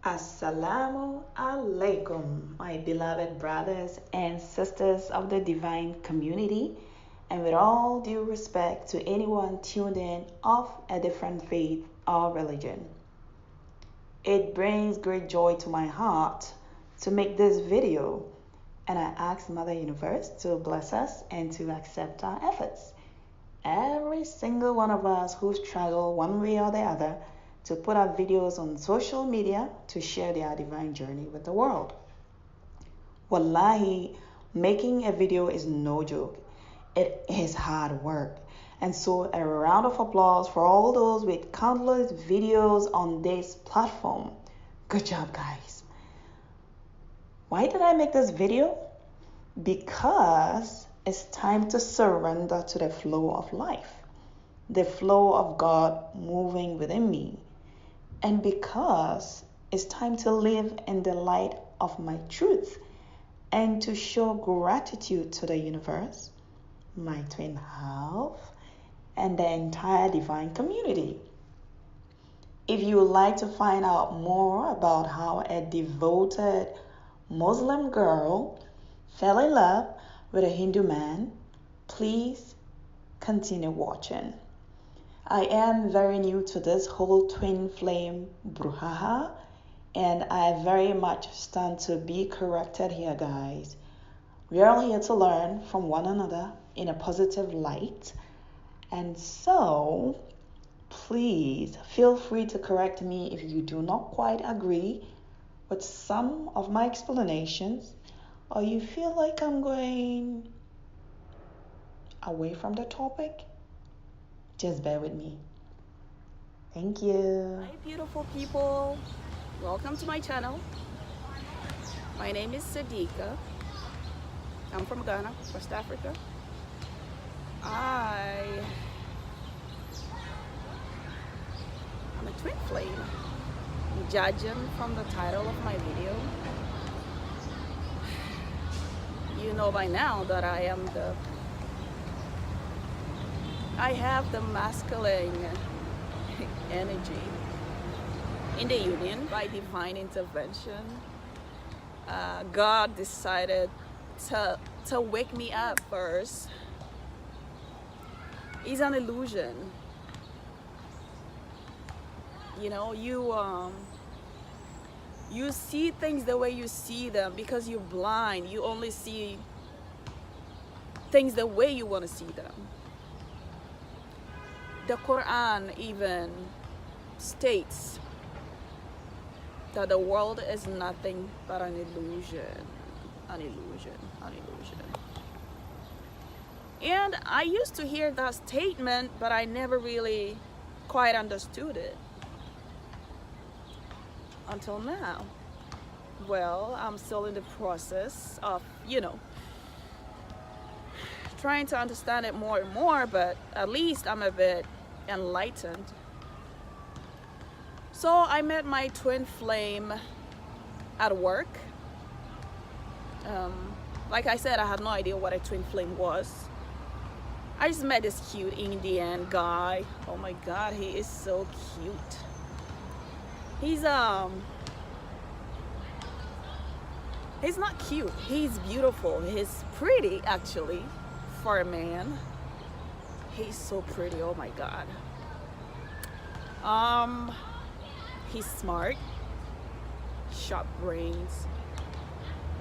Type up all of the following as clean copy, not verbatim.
Assalamu alaikum, my beloved brothers and sisters of the divine community, and with all due respect to anyone tuned in of a different faith or religion. It brings great joy to my heart to make this video, and I ask Mother Universe to bless us and to accept our efforts. Every single one of us who struggle one way or the other to put up videos on social media to share their divine journey with the world. Wallahi, making a video is no joke. It is hard work. And so a round of applause for all those with countless videos on this platform. Good job, guys. Why did I make this video? Because it's time to surrender to the flow of life, the flow of God moving within me. And because it's time to live in the light of my truth and to show gratitude to the universe, my twin half, and the entire divine community. If you would like to find out more about how a devoted Muslim girl fell in love with a Hindu man, please continue watching. I am very new to this whole twin flame brouhaha, and I very much stand to be corrected here, guys. We are all here to learn from one another in a positive light, and so please feel free to correct me if you do not quite agree with some of my explanations, or you feel like I'm going away from the topic. Just bear with me. Thank you. Hi beautiful people, welcome to my channel. My name is Sadiqa. I'm from Ghana, West Africa. I'm a twin flame. Judging from the title of my video, you know by now that I have the masculine energy in the union. By divine intervention, God decided to wake me up first. It's an illusion. You know, you see things the way you see them because you're blind. You only see things the way you want to see them. The Quran even states that the world is nothing but an illusion, an illusion, an illusion. And I used to hear that statement, but I never really quite understood it until now. Well, I'm still in the process of, trying to understand it more and more, but at least I'm a bit enlightened. So I met my twin flame at work. Like I said, I had no idea what a twin flame was. I just met this cute Indian guy. Oh my God, he is so cute. He's not cute, he's beautiful. He's pretty actually for a man. He's so pretty, oh my God. He's smart, sharp brains,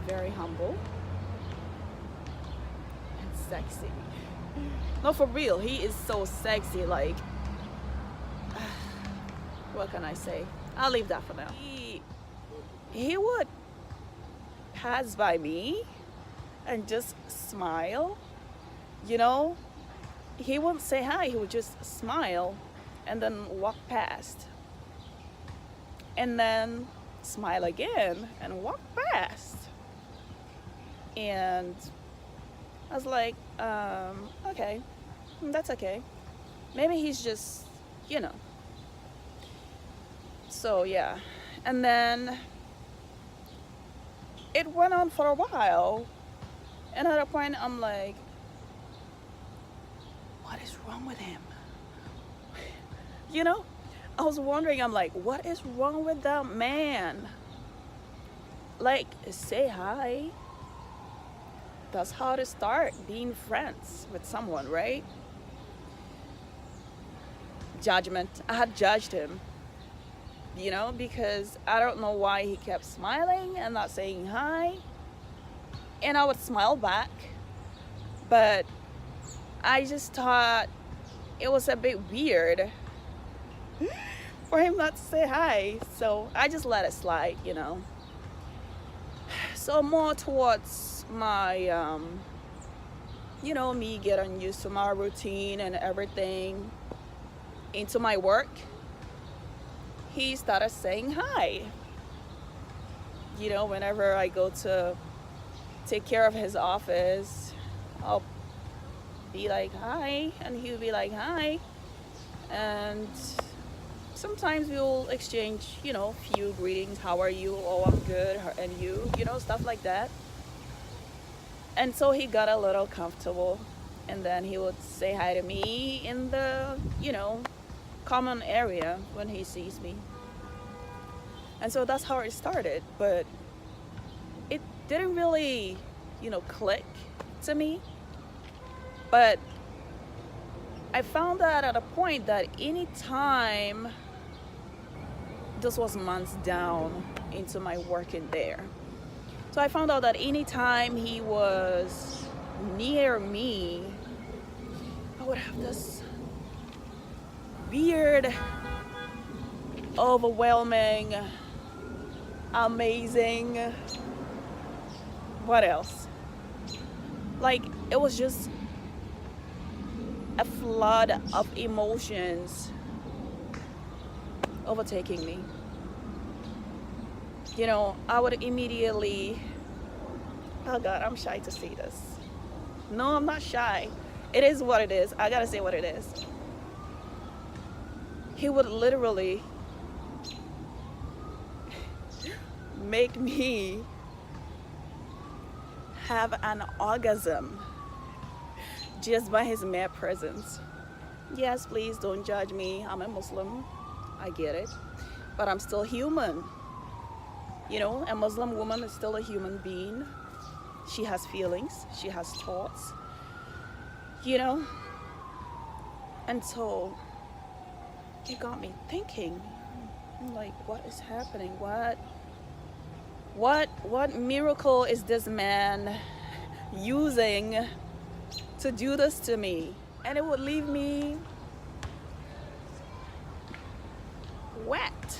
very humble, and sexy. No, for real, he is so sexy. Like, what can I say? I'll leave that for now. He would pass by me and just smile, he wouldn't say hi, he would just smile and then walk past and then smile again and walk past. And I was like, okay, that's okay, maybe he's just so yeah. And then it went on for a while, and at a point I'm like, what is wrong with him? I was wondering, I'm like, what is wrong with that man? Like, say hi. That's how to start being friends with someone, right? Judgment. I had judged him, because I don't know why he kept smiling and not saying hi. And I would smile back, but I just thought it was a bit weird for him not to say hi. So I just let it slide. So more towards my, me getting used to my routine and everything, into my work, he started saying hi. Whenever I go to take care of his office, I'll be like, hi, and he'll be like, hi. And sometimes we'll exchange, few greetings. How are you? Oh, I'm good. And you, stuff like that. And so he got a little comfortable, and then he would say hi to me in the, common area when he sees me. And so that's how it started, but it didn't really, click to me. But I found that at a point that any time, this was months down into my working there. So I found out that anytime he was near me, I would have this weird, overwhelming, amazing, what else? Like, it was just a flood of emotions overtaking me. I would immediately, oh God, I'm shy to say this. No, I'm not shy. It is what it is. I gotta say what it is. He would literally make me have an orgasm just by his mere presence. Yes, please don't judge me. I'm a Muslim. I get it. But I'm still human. A Muslim woman is still a human being. She has feelings. She has thoughts. And so it got me thinking, like, what is happening? What miracle is this man using to do this to me? And it would leave me wet,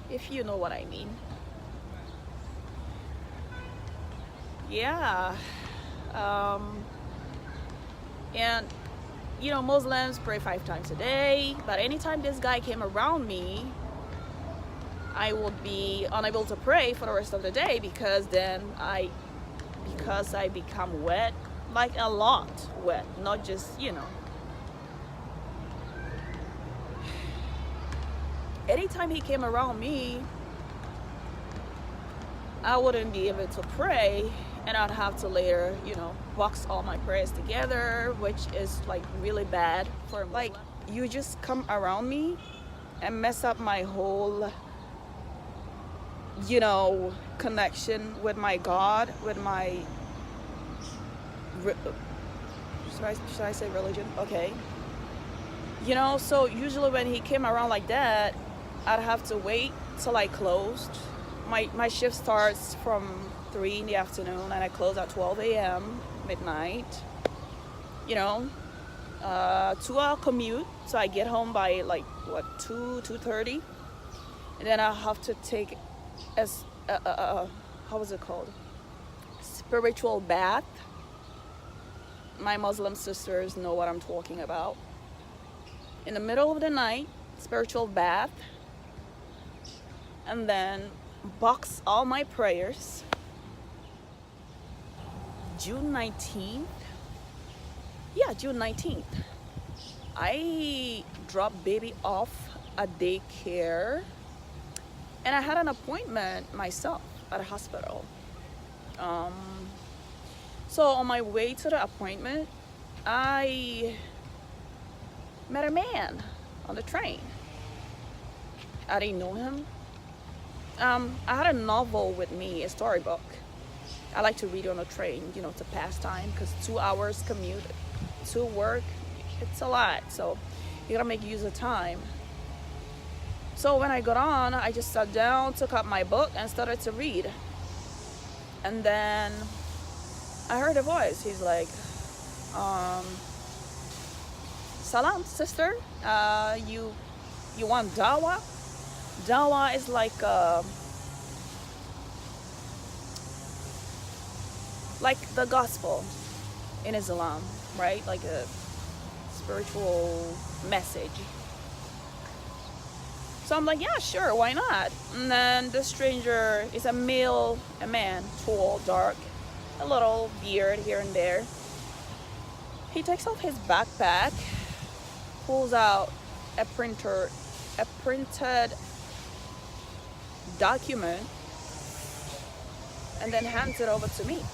if you know what I mean. Yeah. And Muslims pray 5 times a day, but anytime this guy came around me, I would be unable to pray for the rest of the day, because I become wet, like a lot wet, not just, Anytime he came around me, I wouldn't be able to pray, and I'd have to later, box all my prayers together, which is like really bad for me. Like, you just come around me and mess up my whole, connection with my God, with my, should I say religion? Okay. So usually when he came around like that, I'd have to wait till I closed. My shift starts from 3 in the afternoon, and I close at 12 a.m., midnight. 2-hour commute, so I get home by 2:30, and then I have to take how was it called? Spiritual bath. My Muslim sisters know what I'm talking about. In the middle of the night, spiritual bath, and then box all my prayers. June 19th, I dropped baby off at daycare, and I had an appointment myself at a hospital. So on my way to the appointment, I met a man on the train. I didn't know him. I had a novel with me, a storybook. I like to read on a train, to pass time, because 2 hours commute to work, it's a lot. So you gotta make use of time. So when I got on, I just sat down, took out my book, and started to read. And then I heard a voice. He's like, "Salam, sister. You want dawa? Dawa is like the gospel in Islam, right? Like a spiritual message." So I'm like, yeah, sure, why not? And then the stranger is a man, tall, dark, a little beard here and there. He takes off his backpack, pulls out a printed document, and then hands it over to me.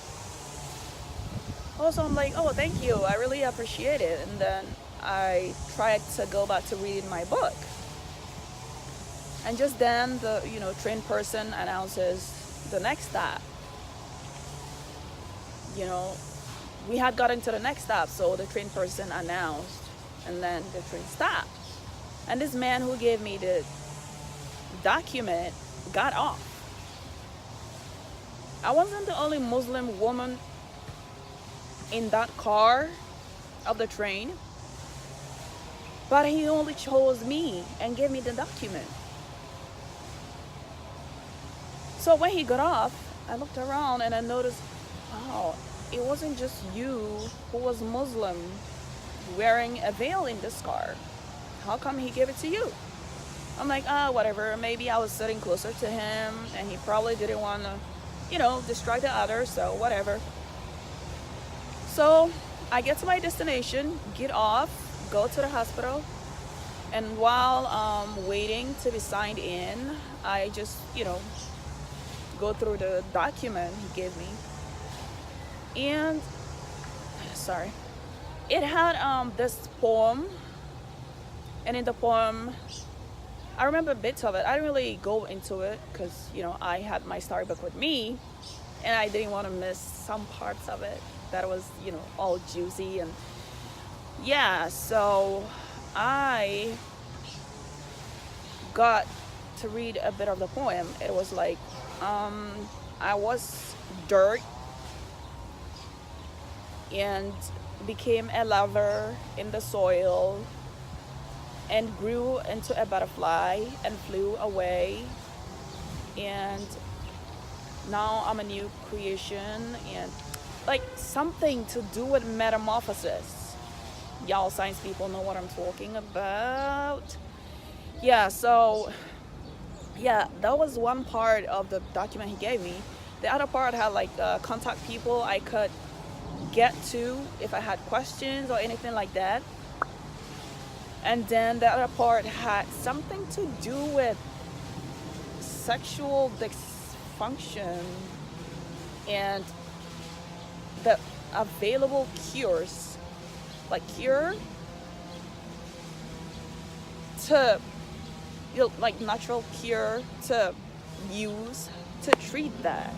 Also, I'm like, oh, thank you, I really appreciate it. And then I tried to go back to reading my book. And just then the trained person announces the next stop. We had gotten to the next stop, so the trained person announced, and then the train stopped. And this man who gave me the document got off. I wasn't the only Muslim woman in that car of the train, but he only chose me and gave me the document. So when he got off, I looked around and I noticed, oh, it wasn't just you who was Muslim wearing a veil in this car. How come he gave it to you? I'm like, whatever. Maybe I was sitting closer to him and he probably didn't want to, distract the others, so whatever. So I get to my destination, get off, go to the hospital, and while waiting to be signed in, I just, go through the document he gave me. And it had this poem, and in the poem I remember bits of it. I didn't really go into it because I had my storybook with me and I didn't want to miss some parts of it that was all juicy. And yeah, so I got to read a bit of the poem. It was like, I was dirt and became a lover in the soil and grew into a butterfly and flew away, and now I'm a new creation, and like something to do with metamorphosis. Y'all science people know what I'm talking about. Yeah, so yeah, that was one part of the document he gave me. The other part had like contact people I could get to if I had questions or anything like that. And then the other part had something to do with sexual dysfunction and the available cures, like cure to like natural cure to use to treat that.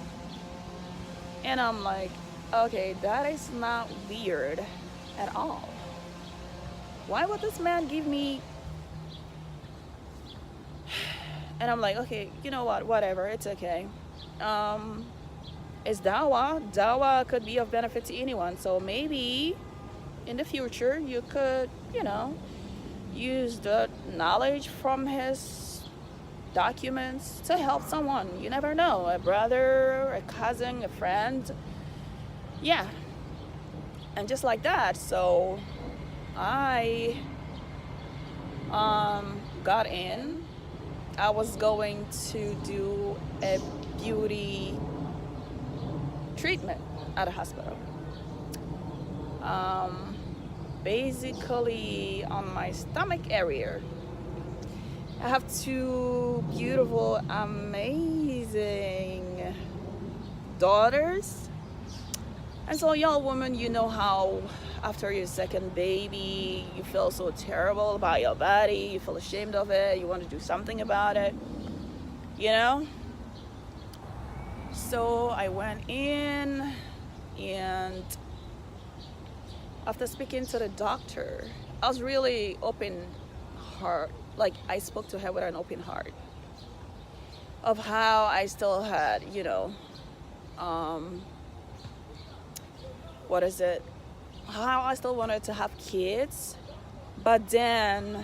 And I'm like, okay, that is not weird at all. Why would this man give me? And I'm like, okay, you know what, whatever, it's okay. It's dawah. Dawah could be of benefit to anyone. So maybe in the future you could, use the knowledge from his documents to help someone. You never know, a brother, a cousin, a friend. Yeah. And just like that, so I got in. I was going to do a beauty treatment at a hospital. Basically on my stomach area. I have two beautiful, amazing daughters. And so y'all women, you know how after your second baby, you feel so terrible about your body, you feel ashamed of it, you want to do something about it, you know? So I went in, and after speaking to the doctor, I was really open heart. Like, I spoke to her with an open heart of how I still had, how I still wanted to have kids, but then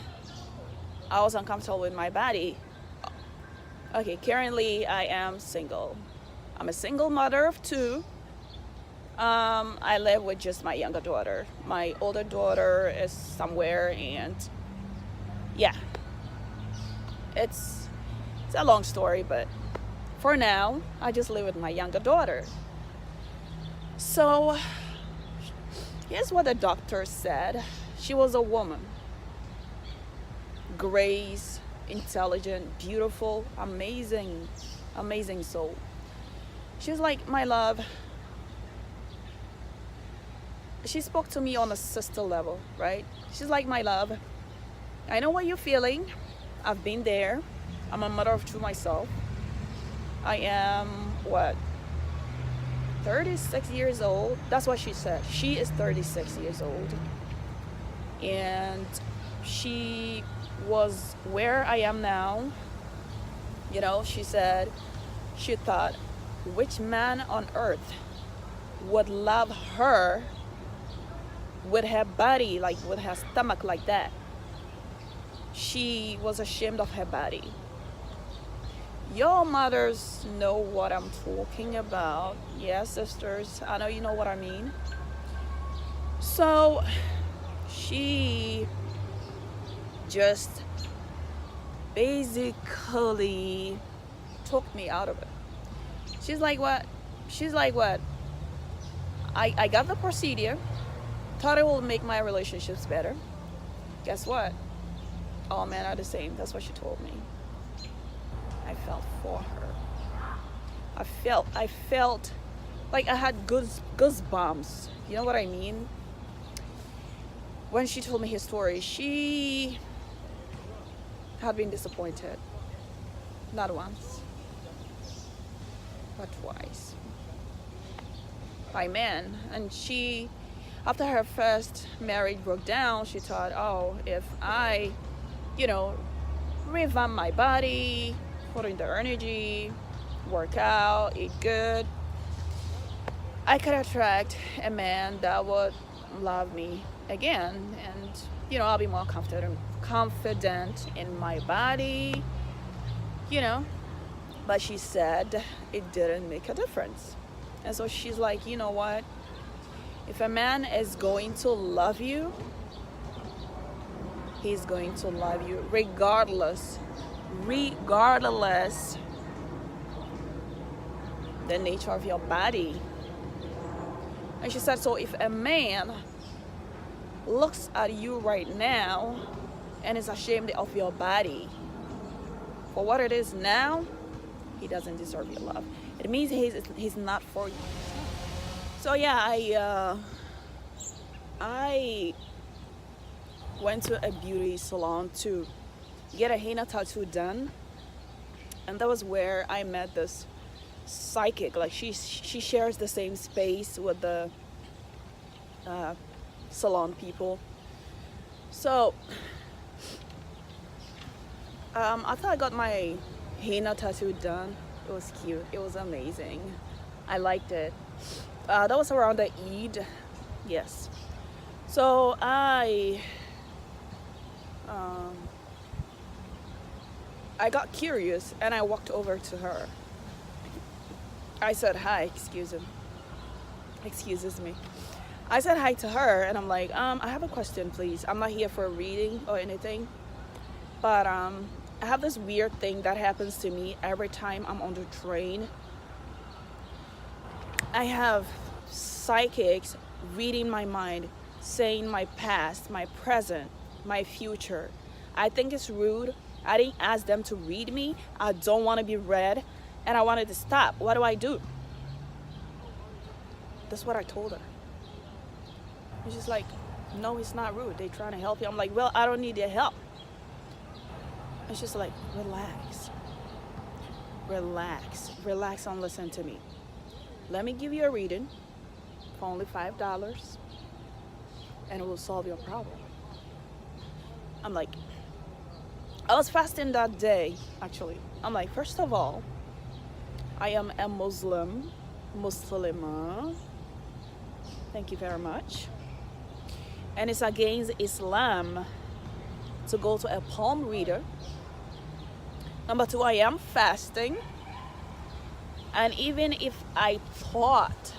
I was uncomfortable with my body. Okay, currently I am single. I'm a single mother of 2. I live with just my younger daughter. My older daughter is somewhere, and yeah, it's a long story, but for now, I just live with my younger daughter. So here's what the doctor said. She was a woman. Grace, intelligent, beautiful, amazing soul. She was like, my love. She spoke to me on a sister level, right? She's like, my love, I know what you're feeling. I've been there. I'm a mother of 2 myself. I am, 36 years old. That's what she said. She is 36 years old. And she was where I am now. She said she thought, which man on earth would love her with her body, like with her stomach like that? She was ashamed of her body. Your mothers know what I'm talking about. Yeah, sisters, I know you know what I mean. So she just basically took me out of it. She's like, what? I got the procedure, thought it will make my relationships better. Guess what? All men are the same. That's what she told me. I felt for her. I felt like I had goosebumps. You know what I mean? When she told me her story, she had been disappointed. Not once, but twice. By men. And she, after her first marriage broke down, she thought, oh, if I, revamp my body, put in the energy, work out, eat good, I could attract a man that would love me again, and I'll be more confident in my body, but she said it didn't make a difference. And so she's like, you know what, if a man is going to love you, he's going to love you regardless the nature of your body. And she said, so if a man looks at you right now and is ashamed of your body for what it is now, he doesn't deserve your love. It means he's not for you. So yeah, I went to a beauty salon to get a henna tattoo done, and that was where I met this psychic. Like she shares the same space with the salon people. So after I got my henna tattoo done, it was cute, it was amazing, I liked it. That was around the Eid, yes. So I got curious and I walked over to her. I said hi, excuses me. I said hi to her and I'm like, I have a question, please. I'm not here for a reading or anything, but I have this weird thing that happens to me every time I'm on the train. I have psychics reading my mind, saying my past, my present, my future. I think it's rude. I didn't ask them to read me. I don't want to be read, and I wanted to stop. What do I do? That's what I told her. And she's like, no, it's not rude. They're trying to help you. I'm like, well, I don't need their help. And she's like, relax. Relax. Relax and listen to me. Let me give you a reading for only $5 and it will solve your problem. I'm like, I was fasting that day, actually. I'm like, first of all, I am a Muslimah. Thank you very much. And it's against Islam to go to a palm reader. Number two, I am fasting. And even if I thought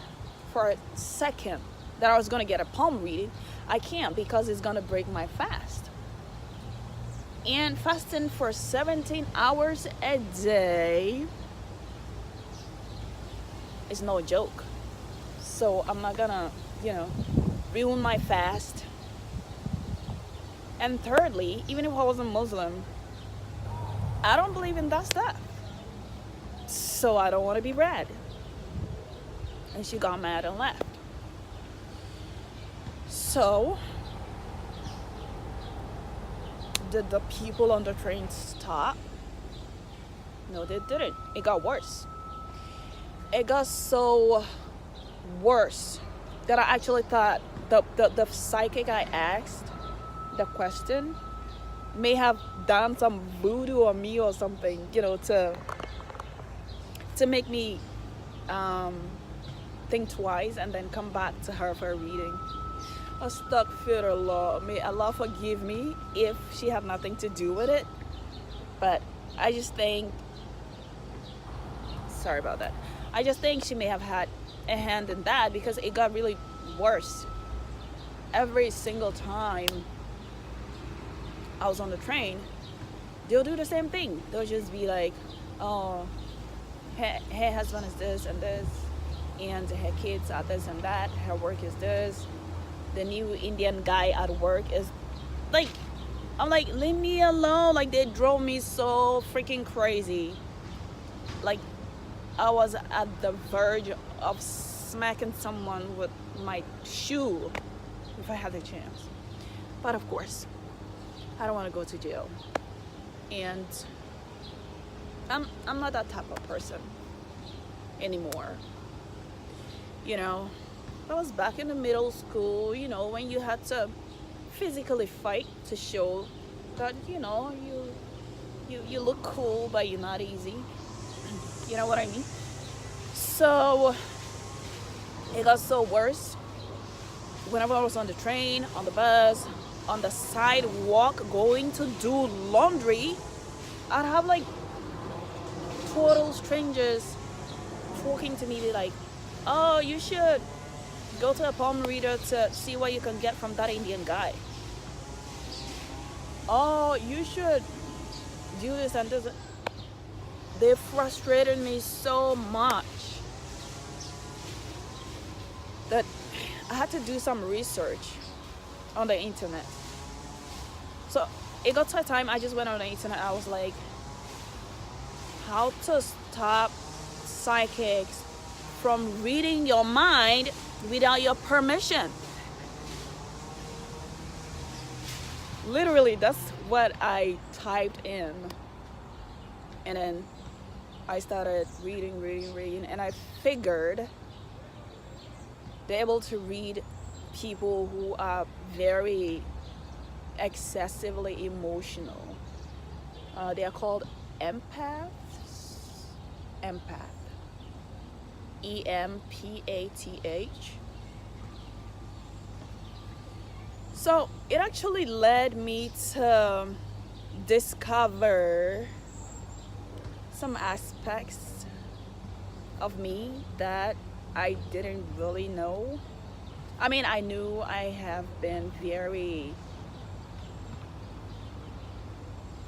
for a second that I was going to get a palm reading, I can't because it's going to break my fast. And fasting for 17 hours a day is no joke. So I'm not going to, ruin my fast. And thirdly, even if I wasn't Muslim, I don't believe in that stuff. So I don't want to be read. And she got mad and left. So did the people on the train stop? No, they didn't. It got worse. It got so worse that I actually thought the psychic I asked the question may have done some voodoo on me or something, to make me think twice and then come back to her for a reading. Astaghfirullah. May Allah forgive me if she had nothing to do with it. But I just think, sorry about that. I just think she may have had a hand in that because it got really worse. Every single time I was on the train, they'll do the same thing. They'll just be like, oh, her husband is this and this, and her kids are this and that, her work is this, the new Indian guy at work is like, I'm like, leave me alone. Like, they drove me so freaking crazy. Like, I was at the verge of smacking someone with my shoe if I had the chance. But of course, I don't want to go to jail. And I'm not that type of person anymore. I was back in the middle school, when you had to physically fight to show that, you look cool, but you're not easy. You know what I mean? So it got so worse. Whenever I was on the train, on the bus, on the sidewalk going to do laundry, I'd have like total strangers talking to me, be like, oh, you should go to a palm reader to see what you can get from that Indian guy. Oh, you should do this and this. They frustrated me so much that I had to do some research on the internet. So it got to a time I just went on the internet. I was like, how to stop psychics from reading your mind without your permission. Literally, that's what I typed in. And then I started reading, and I figured they're able to read people who are very excessively emotional. They are called empaths. Empath. EMPATH. So it actually led me to discover some aspects of me that I didn't really know. I mean, I knew I have been very,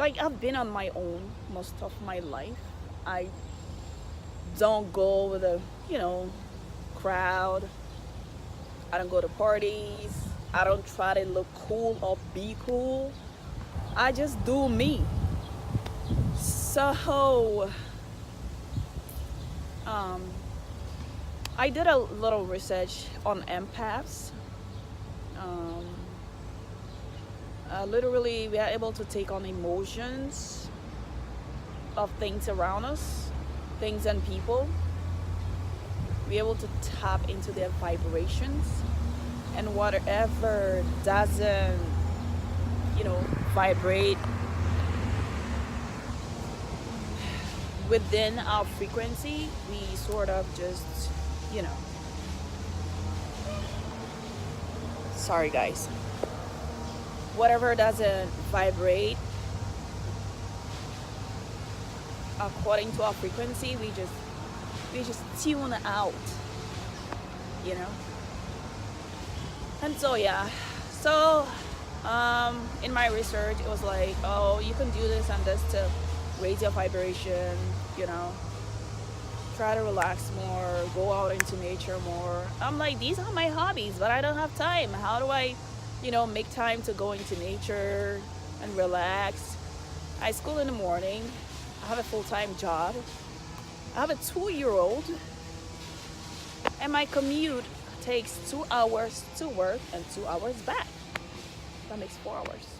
I've been on my own most of my life. I don't go with a, crowd. I don't go to parties. I don't try to look cool or be cool. I just do me. So, I did a little research on empaths. Um, Literally, we are able to take on emotions of things around us, things and people. We're able to tap into their vibrations, and whatever doesn't, vibrate within our frequency, we sort of just, you know, sorry guys, whatever doesn't vibrate according to our frequency, we just tune out, you know. And so yeah, so in my research it was like, oh, you can do this and this to raise your vibration, try to relax more, go out into nature more. I'm like, these are my hobbies, but I don't have time. How do I make time to go into nature and relax? I school in the morning, I have a full-time job, I have a 2-year-old, and my commute takes 2 hours to work and 2 hours back. That makes 4 hours.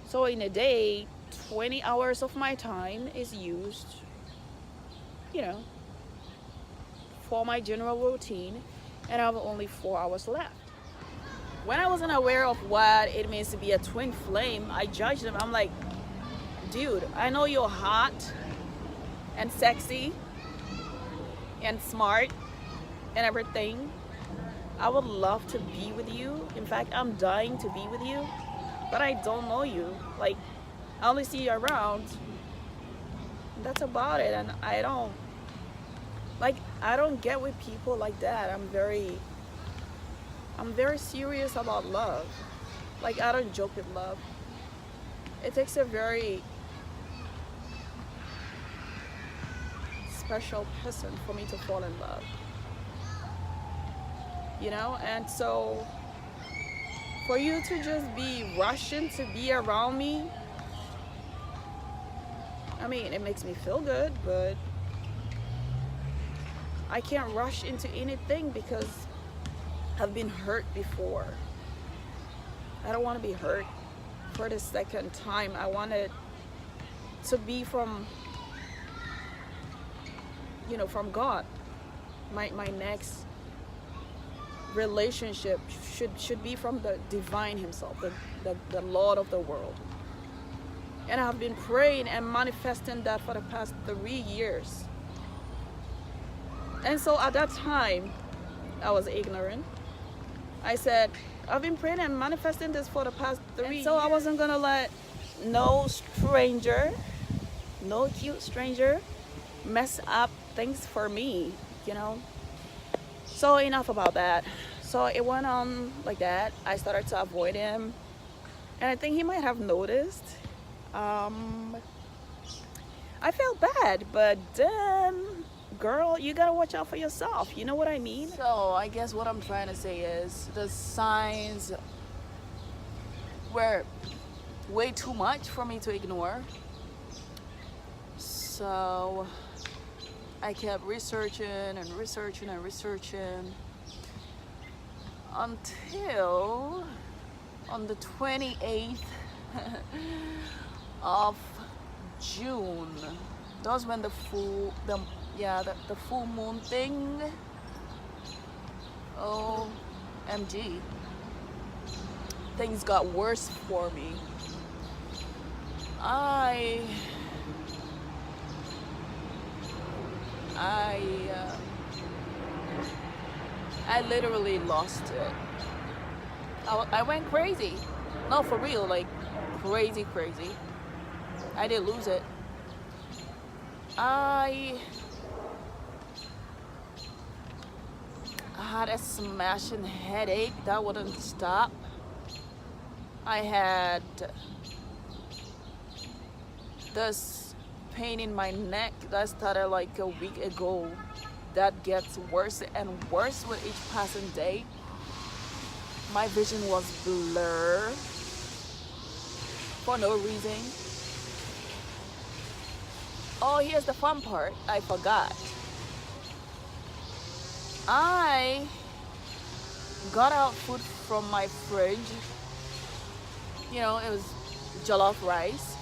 So in a day, 20 hours of my time is used, for my general routine, and I have only 4 hours left. When I wasn't aware of what it means to be a twin flame, I judged them. I'm like, dude, I know you're hot and sexy and smart and everything. I would love to be with you. In fact, I'm dying to be with you, but I don't know you. Like, I only see you around. That's about it. And I don't get with people like that. I'm very serious about love. Like, I don't joke with love. It takes a very special person for me to fall in love. And so for you to just be rushing to be around me, I mean, it makes me feel good, but I can't rush into anything because I've been hurt before. I don't want to be hurt for the second time. I want it to be from God. My next relationship should be from the divine himself, the Lord of the world. And I've been praying and manifesting that for the past 3 years. And so at that time, I was ignorant. I said, I've been praying and manifesting this for the past 3 years. So I wasn't gonna let no cute stranger mess up things for me, So enough about that. So it went on like that. I started to avoid him, and I think he might have noticed. I felt bad, but then, girl, you gotta watch out for yourself. You know what I mean? So I guess what I'm trying to say is the signs were way too much for me to ignore. So I kept researching until on the 28th of June. That was when the full moon thing. OMG. Things got worse for me. I literally lost it. I went crazy. No, for real, like crazy. I didn't lose it. I had a smashing headache that wouldn't stop. I had this pain in my neck that started like a week ago that gets worse and worse with each passing day. My vision was blurred for no reason. Oh, here's the fun part. I forgot. I got out food from my fridge. You know, it was jollof rice.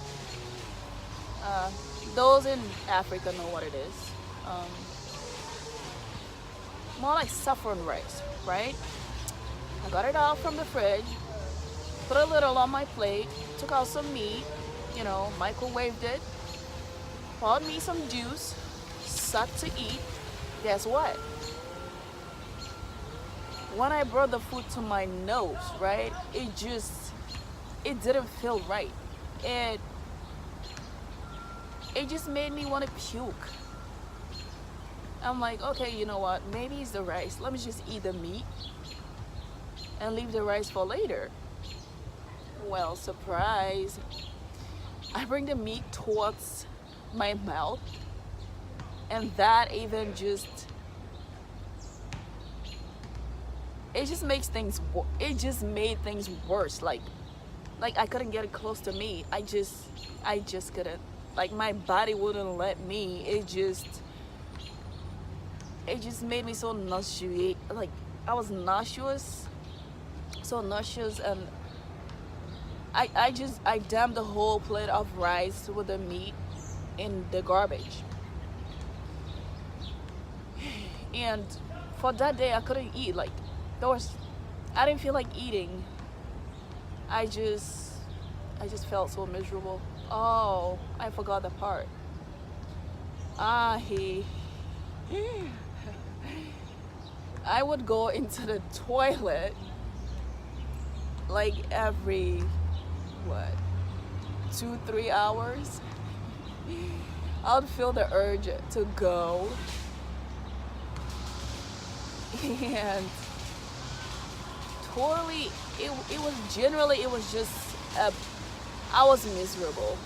Uh, those in Africa know what it is. Um, More like saffron rice, right? I got it out from the fridge, put a little on my plate, took out some meat, you know, microwaved it, poured me some juice, sat to eat. Guess what? When I brought the food to my nose, right, it didn't feel right. It it just made me want to puke. I'm like, okay, you know what? Maybe it's the rice. Let me just eat the meat and leave the rice for later. Well, surprise. I bring the meat towards my mouth, and that even just it just makes things it just made things worse. Like I couldn't get it close to me. I just couldn't. Like my body wouldn't let me. It just made me so nauseous. Like I was nauseous, so nauseous, and I dumped the whole plate of rice with the meat in the garbage. And for that day, I couldn't eat. Like I didn't feel like eating. I just felt so miserable. Oh, I forgot the part. He. I would go into the toilet like every 2-3 hours. I would feel the urge to go, and totally it was just I was miserable,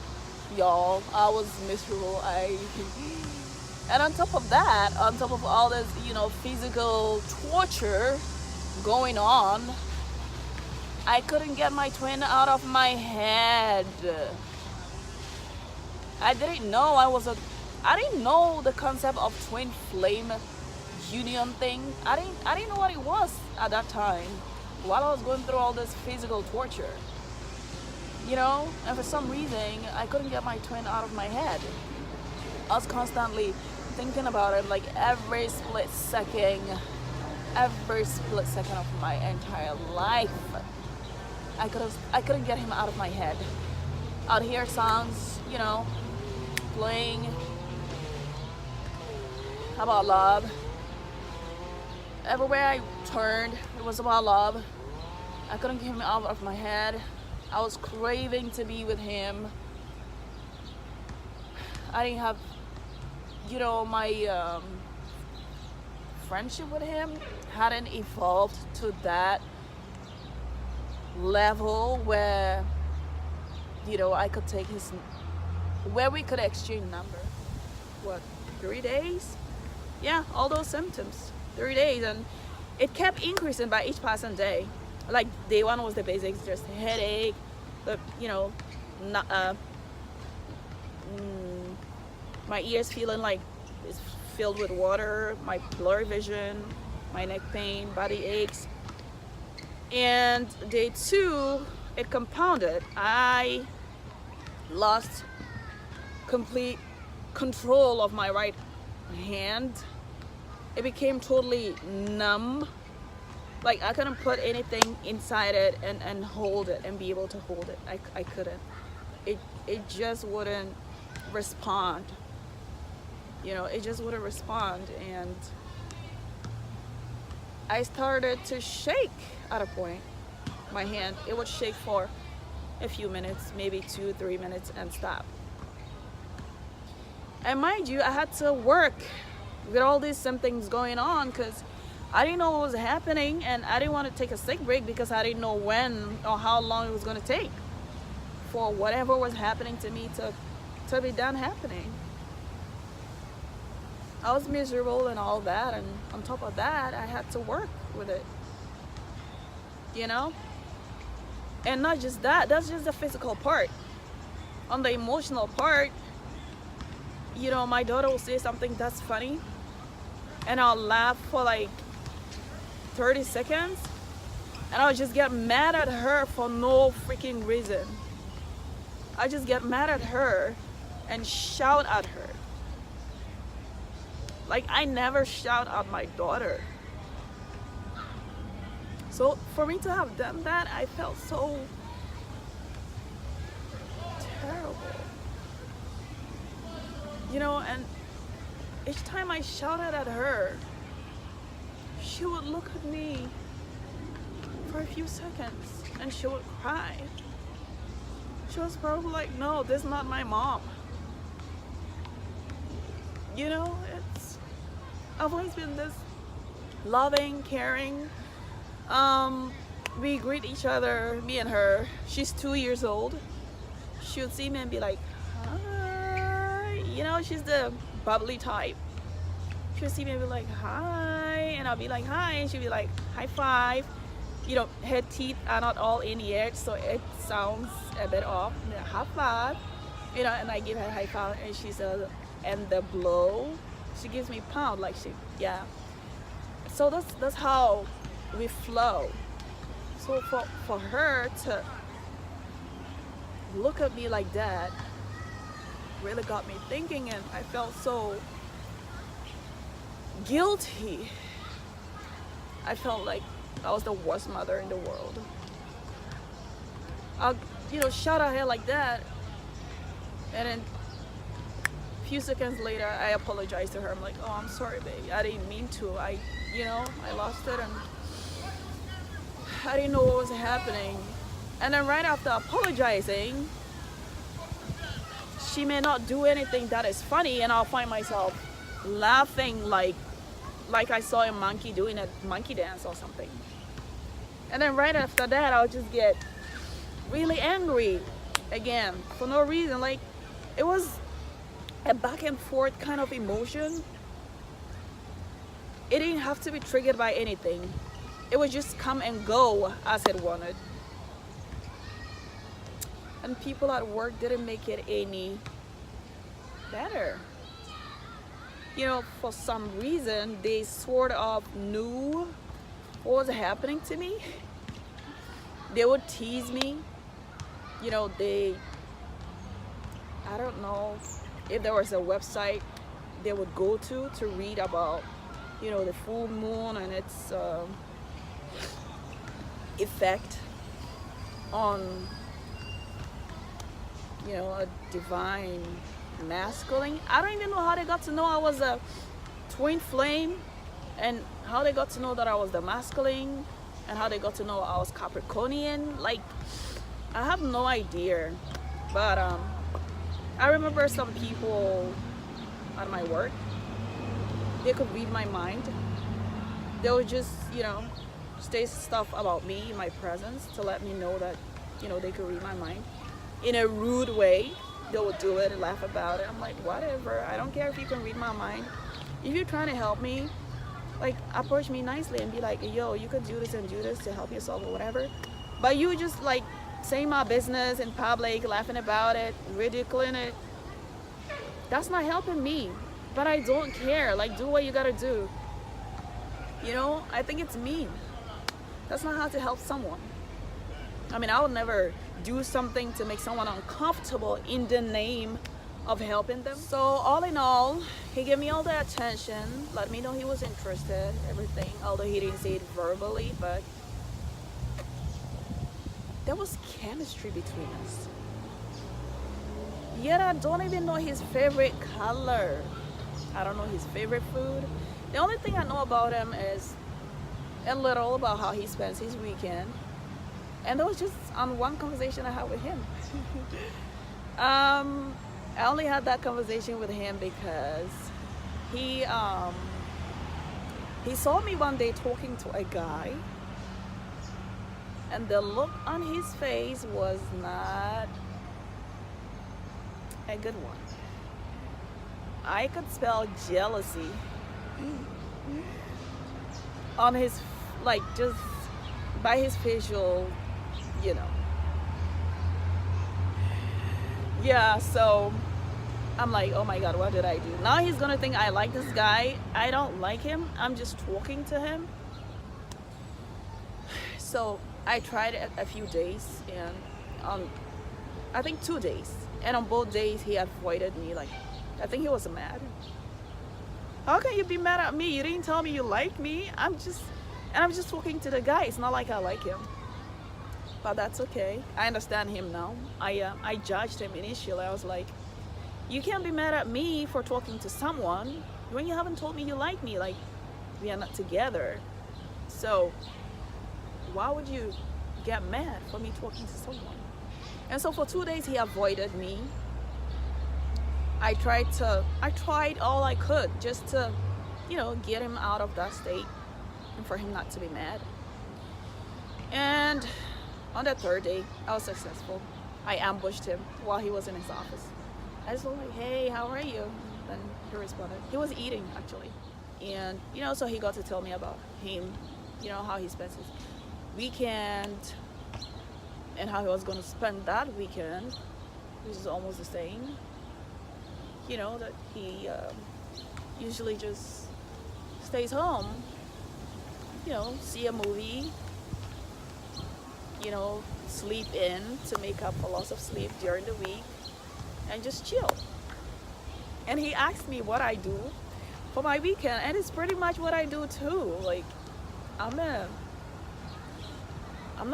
y'all. I was miserable. And on top of that, on top of all this, you know, physical torture going on, I couldn't get my twin out of my head. I didn't know I didn't know the concept of twin flame union thing. I didn't know what it was at that time while I was going through all this physical torture. You know, and for some reason I couldn't get my twin out of my head. I was constantly thinking about it, like every split second of my entire life. I couldn't get him out of my head. I'd hear songs, you know, playing about love. Everywhere I turned, it was about love. I couldn't get him out of my head. I was craving to be with him. I didn't have, you know, my friendship with him hadn't evolved to that level where, you know, I could take where we could exchange number. 3 days? Yeah, all those symptoms. 3 days, and it kept increasing by each passing day. Like day one was the basics, just headache, my ears feeling like it's filled with water, my blurry vision, my neck pain, body aches. And day two, it compounded. I lost complete control of my right hand. It became totally numb. Like I couldn't put anything inside it and hold it and be able to hold it. I couldn't. It just wouldn't respond. You know, it just wouldn't respond, and I started to shake at a point. My hand, it would shake for a few minutes, maybe 2-3 minutes, and stop. And mind you, I had to work with all these symptoms going on because I didn't know what was happening, and I didn't want to take a sick break because I didn't know when or how long it was going to take for whatever was happening to me to be done happening. I was miserable and all that, and on top of that, I had to work with it, you know? And not just that, that's just the physical part. On the emotional part, you know, my daughter will say something that's funny, and I'll laugh for like 30 seconds, And I would just get mad at her for no freaking reason. I just get mad at her and shout at her. Like, I never shout at my daughter. So for me to have done that, I felt so terrible. You know, and each time I shouted at her, she would look at me for a few seconds and she would cry. She was probably like, no, this is not my mom. You know, I've always been this loving, caring. We greet each other, me and her. She's 2 years old. She would see me and be like, hi. You know, she's the bubbly type. She would see me and be like, hi. And I'll be like, hi. And she'd be like, high five. You know, her teeth are not all in yet, so it sounds a bit off. High five. You know, and I give her high five, and she says, and the blow, she gives me pound, like yeah. So that's how we flow. So for her to look at me like that really got me thinking, and I felt so guilty. I felt like I was the worst mother in the world. I'll, you know, shout at her like that, and then a few seconds later I apologized to her. I'm like, oh, I'm sorry, baby, I didn't mean to. I lost it and I didn't know what was happening. And then right after apologizing, she may not do anything that is funny, and I'll find myself laughing like I saw a monkey doing a monkey dance or something. And then right after that, I'll just get really angry again for no reason. Like, it was a back and forth kind of emotion. It didn't have to be triggered by anything. It would just come and go as it wanted. And people at work didn't make it any better. You know, for some reason, they sort of knew what was happening to me. They would tease me. You know, I don't know if there was a website they would go to read about, you know, the full moon and its effect on, you know, a divine masculine. I don't even know how they got to know I was a twin flame, and how they got to know that I was the masculine, and how they got to know I was Capricornian. Like, I have no idea. But I remember some people at my work, they could read my mind. They would just, you know, say stuff about me in my presence to let me know that, you know, they could read my mind in a rude way. They would do it and laugh about it. I'm like, whatever, I don't care if you can read my mind. If you're trying to help me, like, approach me nicely and be like, yo, you could do this and do this to help yourself or whatever. But you just like saying my business in public, laughing about it, ridiculing it, that's not helping me. But I don't care. Like, do what you gotta do. You know, I think it's mean. That's not how to help someone. I mean, I would never do something to make someone uncomfortable in the name of helping them. So all in all, he gave me all the attention, let me know he was interested, everything, although he didn't say it verbally, but there was chemistry between us. Yet I don't even know his favorite color. I don't know his favorite food. The only thing I know about him is a little about how he spends his weekend. And that was just on one conversation I had with him. I only had that conversation with him because he saw me one day talking to a guy, and the look on his face was not a good one. I could spell jealousy on his, like, just by his facial, you know. Yeah, so I'm like, oh my god, what did I do? Now he's gonna think I like this guy. I don't like him. I'm just talking to him. So I tried it a few days, and on I think 2 days, and on both days he avoided me. Like, I think he was mad. How can you be mad at me? You didn't tell me you like me. I'm just talking to the guy. It's not like I like him. But that's okay. I understand him now. I judged him initially. I was like, you can't be mad at me for talking to someone when you haven't told me you like me. Like, we are not together. So why would you get mad for me talking to someone? And so for 2 days he avoided me. I tried all I could just to, get him out of that state and for him not to be mad. And on the third day, I was successful. I ambushed him while he was in his office. I just was like, hey, how are you? Then he responded. He was eating, actually. And, so he got to tell me about him, how he spends his weekend and how he was going to spend that weekend, which is almost the same. That he usually just stays home, see a movie, sleep in to make up for loss of sleep during the week and just chill. And he asked me what I do for my weekend, and it's pretty much what I do too. Like, I'm not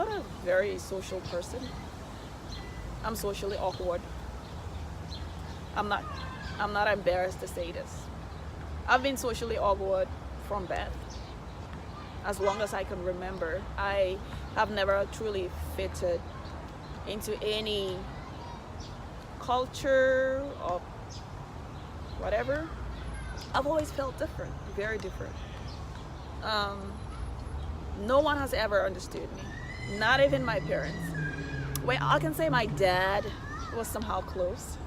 a very social person. I'm socially awkward. I'm not embarrassed to say this. I've been socially awkward from birth. As long as I can remember, I have never truly fitted into any culture or whatever. I've always felt different, very different. No one has ever understood me, not even my parents. Well, I can say my dad was somehow close,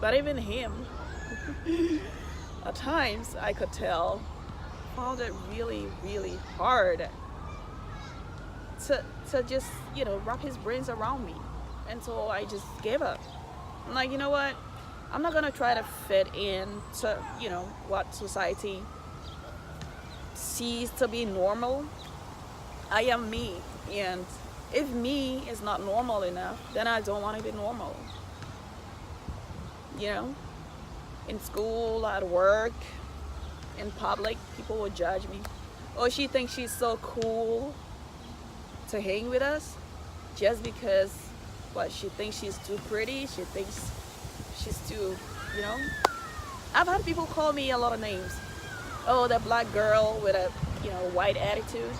but even him, at times I could tell, found it really, really hard to just, wrap his brains around me. And so I just gave up. I'm like, you know what? I'm not gonna try to fit in to, what society sees to be normal. I am me, and if me is not normal enough, then I don't want to be normal. In school, at work, in public, people will judge me. Oh, she thinks she's so cool to hang with us just because, she thinks she's too pretty. She thinks she's too, I've had people call me a lot of names. Oh, that black girl with a, white attitude.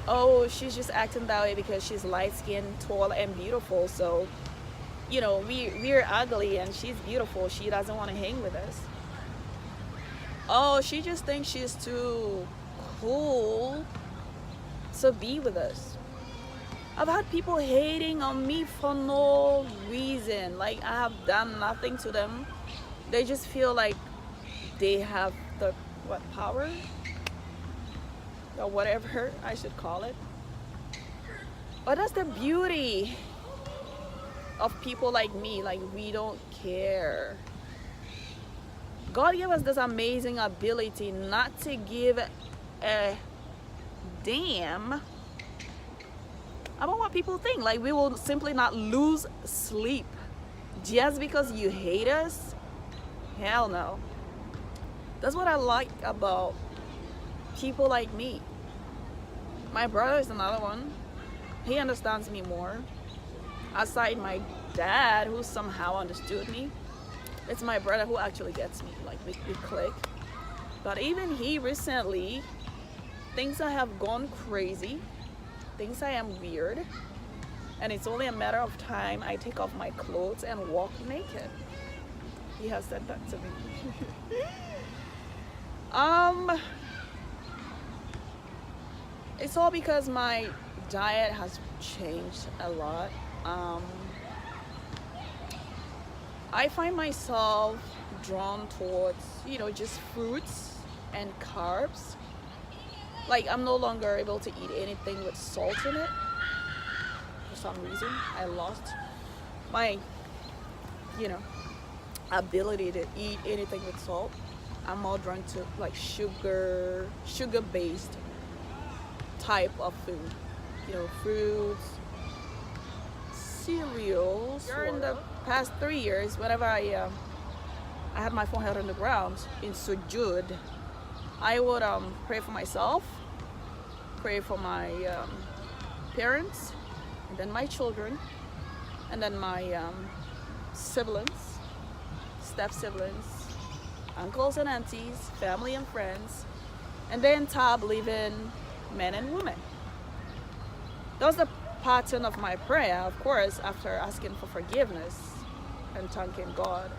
Oh, she's just acting that way because she's light-skinned, tall, and beautiful. So, we're ugly and she's beautiful. She doesn't want to hang with us. Oh, she just thinks she's too cool to be with us. I've had people hating on me for no reason. Like, I have done nothing to them. They just feel like they have the, power? Or whatever I should call it. But that's the beauty of people like me. Like, we don't care. God gave us this amazing ability not to give a damn about what people think. Like, we will simply not lose sleep just because you hate us. Hell no. That's what I like about people like me. My brother is another one. He understands me more. Aside my dad, who somehow understood me, it's my brother who actually gets me. Like, we click. But even he recently thinks I have gone crazy, thinks I am weird, and it's only a matter of time I take off my clothes and walk naked. He has said that to me. It's all because my diet has changed a lot. I find myself drawn towards, just fruits and carbs. Like, I'm no longer able to eat anything with salt in it. For some reason, I lost my, ability to eat anything with salt. I'm more drawn to, like, sugar-based type of food, fruits, cereals. During the past 3 years, whenever I had my forehead on the ground in sujud, I would pray for myself, pray for my parents, and then my children, and then my siblings, step siblings, uncles and aunties, family and friends, and the entire believing men and women. That was the pattern of my prayer, of course, after asking for forgiveness and thanking God.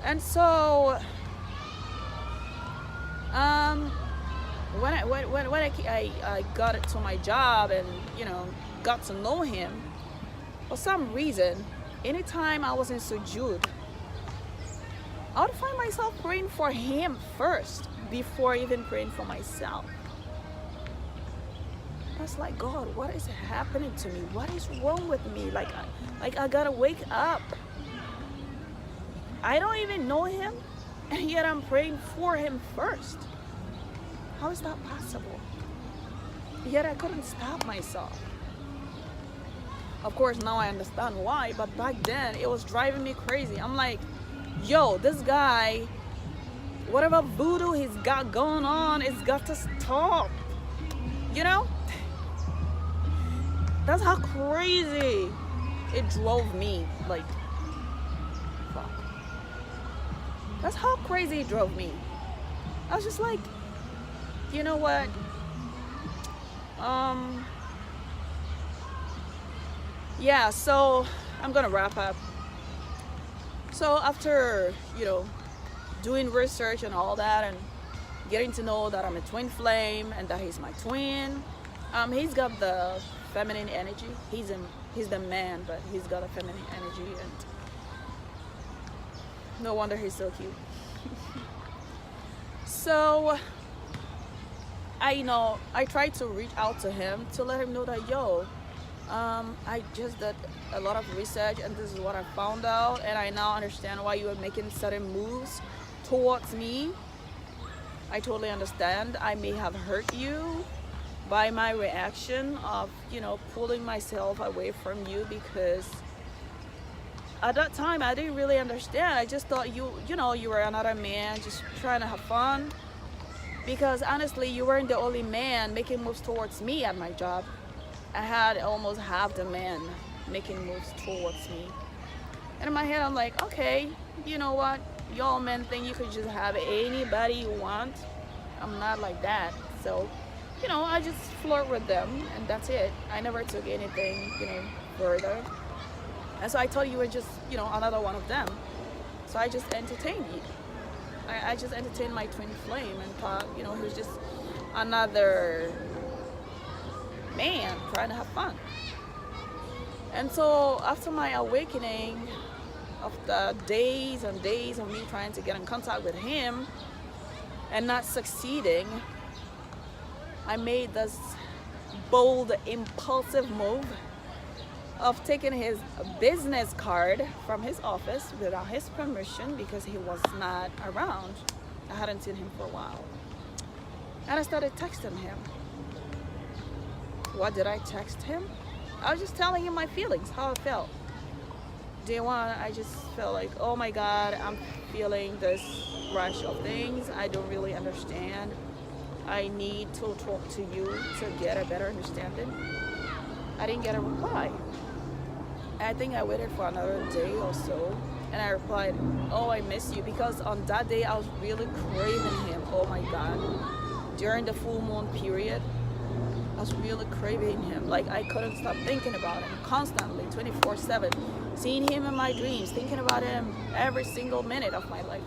And so when I got to my job and got to know him, for some reason, anytime I was in sujud, I would find myself praying for him first before even praying for myself. I was like, God, what is happening to me? What is wrong with me? Like I gotta wake up. I don't even know him, and yet I'm praying for him first. How is that possible? Yet I couldn't stop myself. Of course, now I understand why, but back then it was driving me crazy. I'm like, yo, this guy, whatever voodoo he's got going on, it's got to stop. That's how crazy it drove me. Like, fuck. That's how crazy it drove me. I was just like, you know what? Yeah, so I'm gonna wrap up. So after, doing research and all that, and getting to know that I'm a twin flame and that he's my twin, he's got the feminine energy. He's the man, but he's got a feminine energy, and no wonder he's so cute. So I tried to reach out to him to let him know that, I just did a lot of research, and this is what I found out, and I now understand why you were making certain moves towards me. I totally understand. I may have hurt you by my reaction of, pulling myself away from you, because at that time I didn't really understand. I just thought you were another man just trying to have fun, because honestly, you weren't the only man making moves towards me at my job. I had almost half the men making moves towards me. And in my head, I'm like, okay, you know what? Y'all men think you could just have anybody you want. I'm not like that. So, I just flirt with them, and that's it. I never took anything, further. And so I thought you were just, another one of them. So I just entertained you. I just entertained my twin flame and thought, he was just another man trying to have fun. And so after my awakening, after days and days of me trying to get in contact with him and not succeeding, I made this bold, impulsive move of taking his business card from his office without his permission, because he was not around. I hadn't seen him for a while. And I started texting him. What did I text him? I was just telling him my feelings, how I felt. Day one, I just felt like, oh my God, I'm feeling this rush of things. I don't really understand. I need to talk to you to get a better understanding. I didn't get a reply. I think I waited for another day or so, and I replied, oh, I miss you, because on that day I was really craving him. Oh my God. During the full moon period, I was really craving him. Like, I couldn't stop thinking about him constantly, 24/7. Seeing him in my dreams, thinking about him every single minute of my life.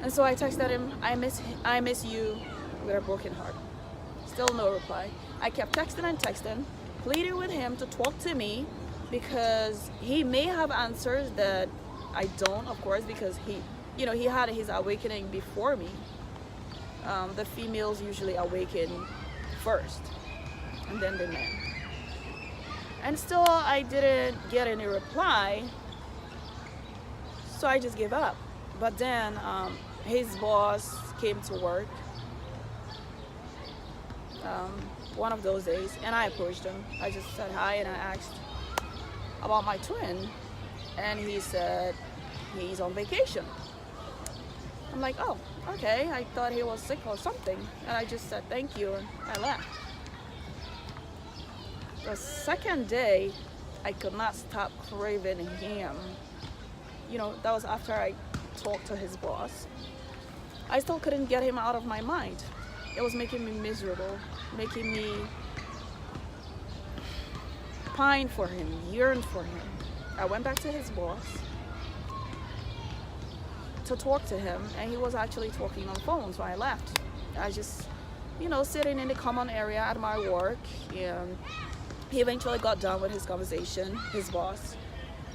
And so I texted him, I miss you, with a broken heart. Still no reply. I kept texting and texting, pleading with him to talk to me, because he may have answers that I don't, of course, because he had his awakening before me. The females usually awaken first, and then the men. And still I didn't get any reply, so I just gave up. But then his boss came to work, one of those days, and I approached him. I just said hi and I asked about my twin, and he said he's on vacation. I'm like, oh, okay, I thought he was sick or something, and I just said thank you and I left. The second day, I could not stop craving him. That was after I talked to his boss. I still couldn't get him out of my mind. It was making me miserable, making me pine for him, yearn for him. I went back to his boss to talk to him, and he was actually talking on the phone, so I left. I just, sitting in the common area at my work, and he eventually got done with his conversation. His boss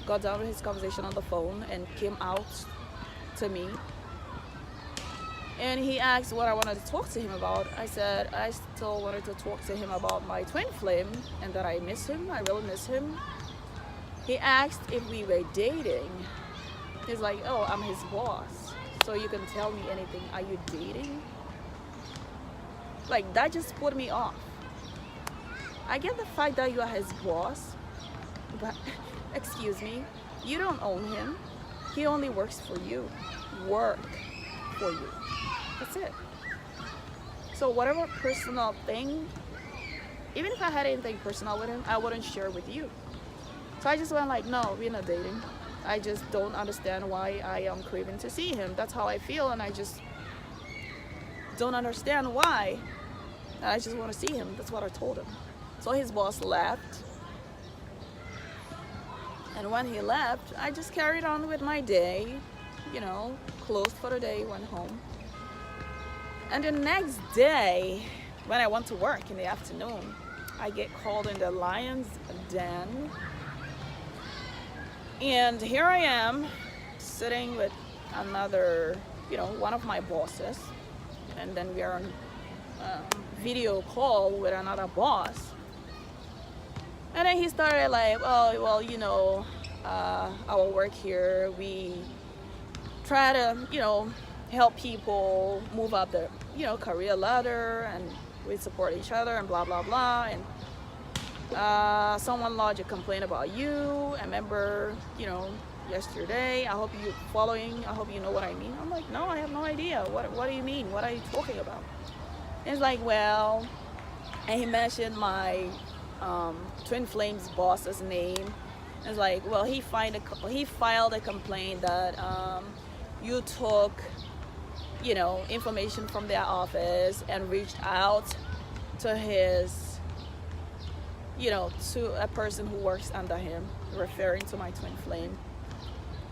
got done with his conversation on the phone and came out to me. And he asked what I wanted to talk to him about. I said I still wanted to talk to him about my twin flame and that I miss him. I really miss him. He asked if we were dating. He's like, oh, I'm his boss, so you can tell me anything. Are you dating? Like, that just put me off. I get the fact that you are his boss, but excuse me, you don't own him. He only works for you. Work for you. That's it. So whatever personal thing, even if I had anything personal with him, I wouldn't share with you. So I just went like, no, we're not dating. I just don't understand why I am craving to see him. That's how I feel, and I just don't understand why. And I just want to see him. That's what I told him. So his boss left. And when he left, I just carried on with my day, closed for the day, went home. And the next day, when I went to work in the afternoon, I get called in the lion's den. And here I am, sitting with another, one of my bosses. And then we are on video call with another boss. And then he started like, oh, well, our work here, we try to, help people move up their, career ladder, and we support each other and blah, blah, blah. And someone lodged a complaint about you. I remember, yesterday. I hope you're following. I hope you know what I mean. I'm like, no, I have no idea. What do you mean? What are you talking about? And it's like, well, and he mentioned my twin flames boss's name. It's like, well, he filed a complaint that you took, information from their office and reached out to his, to a person who works under him, referring to my twin flame.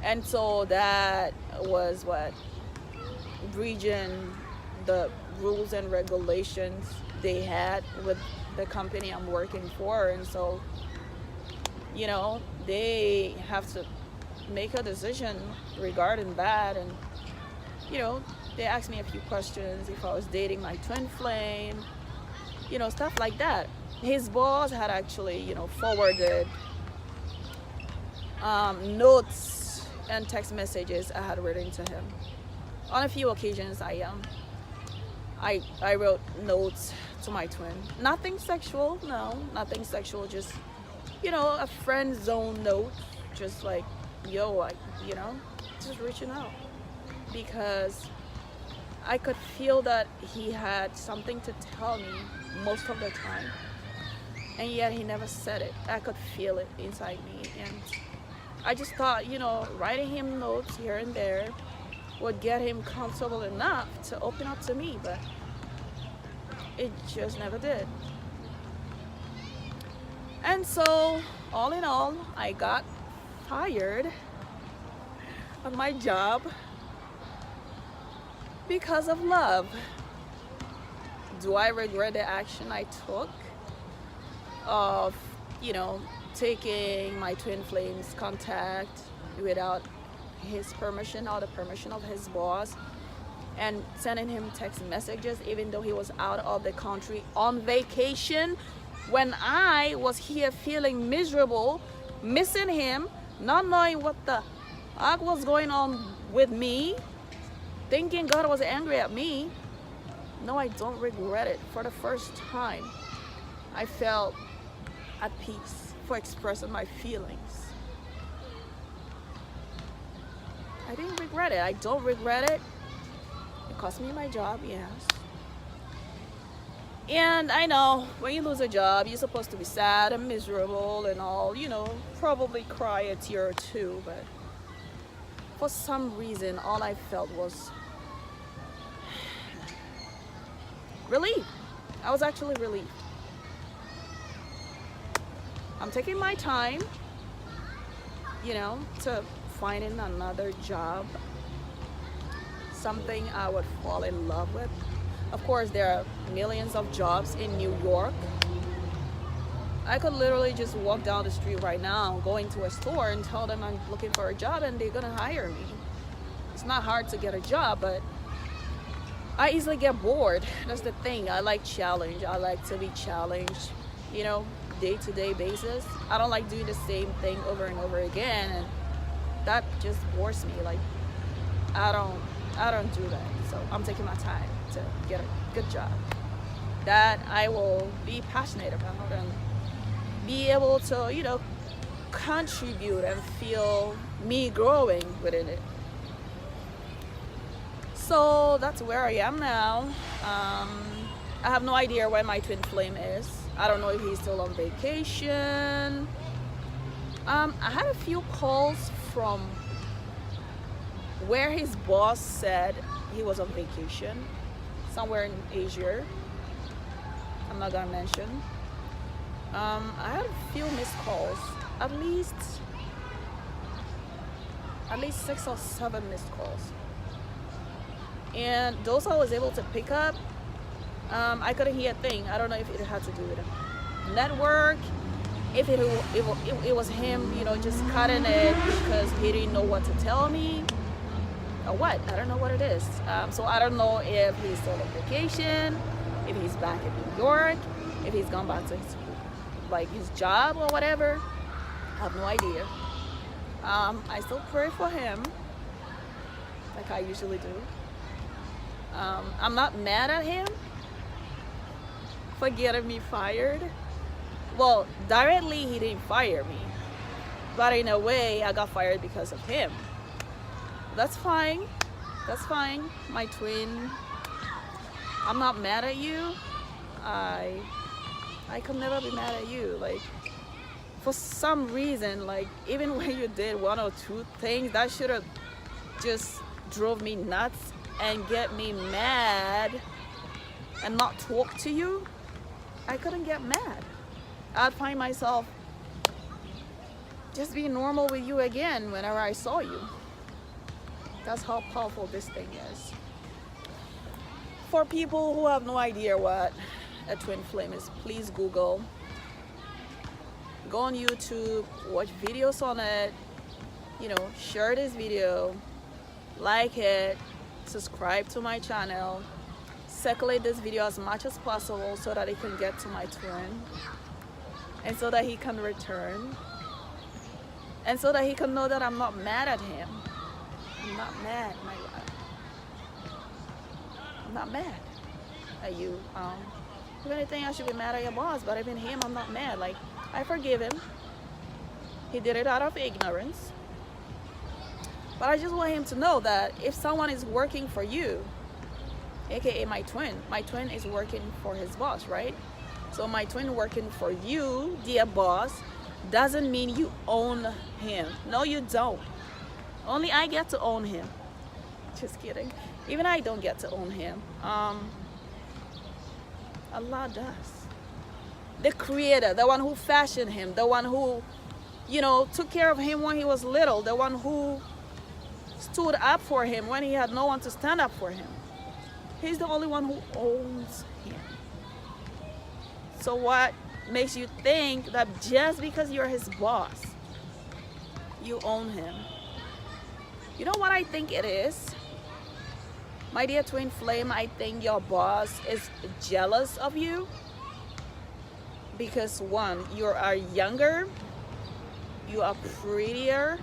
And so that was what, breaching the rules and regulations they had with the company I'm working for. And so, they have to make a decision regarding that. And, they asked me a few questions, if I was dating my twin flame, stuff like that. His boss had actually, forwarded notes and text messages I had written to him. On a few occasions, I wrote notes to my twin. Nothing sexual, no, nothing sexual, just, a friend zone note, just like, just reaching out. Because I could feel that he had something to tell me most of the time, and yet he never said it. I could feel it inside me, and I just thought, writing him notes here and there would get him comfortable enough to open up to me, but it just never did. And so, all in all, I got fired of my job because of love. Do I regret the action I took of, taking my twin flame's contact without his permission or the permission of his boss, and sending him text messages even though he was out of the country on vacation, when I was here feeling miserable, missing him, not knowing what the heck was going on with me, thinking God was angry at me? No, I don't regret it. For the first time, I felt at peace for expressing my feelings. I didn't regret it. I don't regret it. It cost me my job, yes. And I know when you lose a job, you're supposed to be sad and miserable and all, probably cry a tear or two. But for some reason, all I felt was relief. I was actually relieved. I'm taking my time, to finding another job, something I would fall in love with. Of course, there are millions of jobs in New York. I could literally just walk down the street right now, go into a store and tell them I'm looking for a job and they're gonna hire me. It's not hard to get a job, but I easily get bored. That's the thing. I like challenge. I like to be challenged, day-to-day basis. I don't like doing the same thing over and over again, and that just bores me. Like, I don't do that. So I'm taking my time to get a good job that I will be passionate about and be able to, contribute and feel me growing within it. So that's where I am now. I have no idea where my twin flame is. I don't know if he's still on vacation. I had a few calls from where his boss said he was on vacation, somewhere in Asia. I'm not gonna mention. I had a few missed calls, at least 6 or 7 missed calls, and those I was able to pick up. I couldn't hear a thing. I don't know if it had to do with the network, if it was him, just cutting it because he didn't know what to tell me, or what. I don't know what it is. So I don't know if he's still on vacation, if he's back in New York, if he's gone back to his job or whatever. I have no idea. I still pray for him, like I usually do. I'm not mad at him for getting me fired. Well, directly he didn't fire me, but in a way I got fired because of him. That's fine. My twin, I'm not mad at you. I could never be mad at you. Like, for some reason, like, even when you did 1 or 2 things that should have just drove me nuts and get me mad and not talk to you, I couldn't get mad. I'd find myself just being normal with you again whenever I saw you. That's how powerful this thing is. For people who have no idea what a twin flame is, please Google. Go on YouTube, watch videos on it, share this video, like it, subscribe to my channel, circulate this video as much as possible so that it can get to my twin, and so that he can return, and so that he can know that I'm not mad at him. I'm not mad, my love. I'm not mad at you. If anything, I should be mad at your boss, but even him, I'm not mad. Like, I forgive him. He did it out of ignorance. But I just want him to know that if someone is working for you, aka my twin is working for his boss, right? So my twin working for you, dear boss, doesn't mean you own him. No, you don't. Only I get to own him. Just kidding. Even I don't get to own him. Allah does. The creator, the one who fashioned him, the one who, took care of him when he was little, the one who stood up for him when he had no one to stand up for him. He's the only one who owns him. So what makes you think that just because you're his boss, you own him? You know what I think it is? My dear twin flame, I think your boss is jealous of you because, one, you are younger, you are prettier,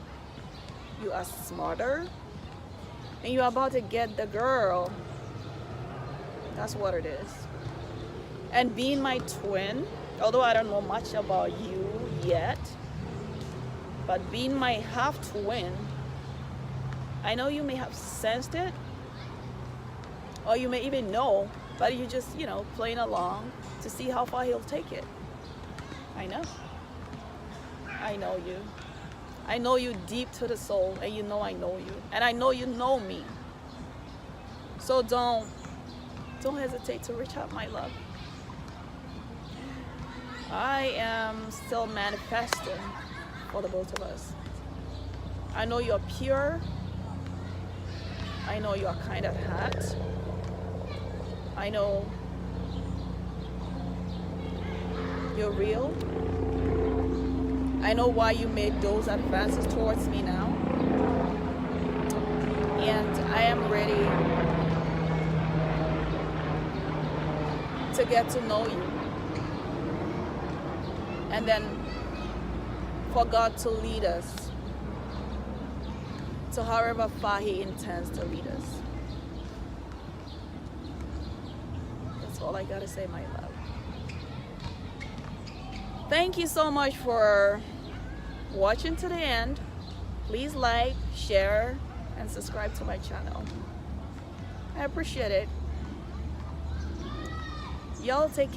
you are smarter, and you're about to get the girl That's what it is. And being my twin, although I don't know much about you yet, but being my half twin, I know you may have sensed it, or you may even know, but you just, playing along to see how far he'll take it. I know. I know you. I know you deep to the soul, and you know I know you. And I know you know me. So don't hesitate to reach out, my love. I am still manifesting for the both of us. I know you're pure. I know you're kind of hot. I know you're real. I know why you made those advances towards me now. And I am ready to get to know you. And then for God to lead us to however far He intends to lead us. That's all I gotta say, my love. Thank you so much for watching to the end. Please like, share, and subscribe to my channel. I appreciate it. Y'all take care.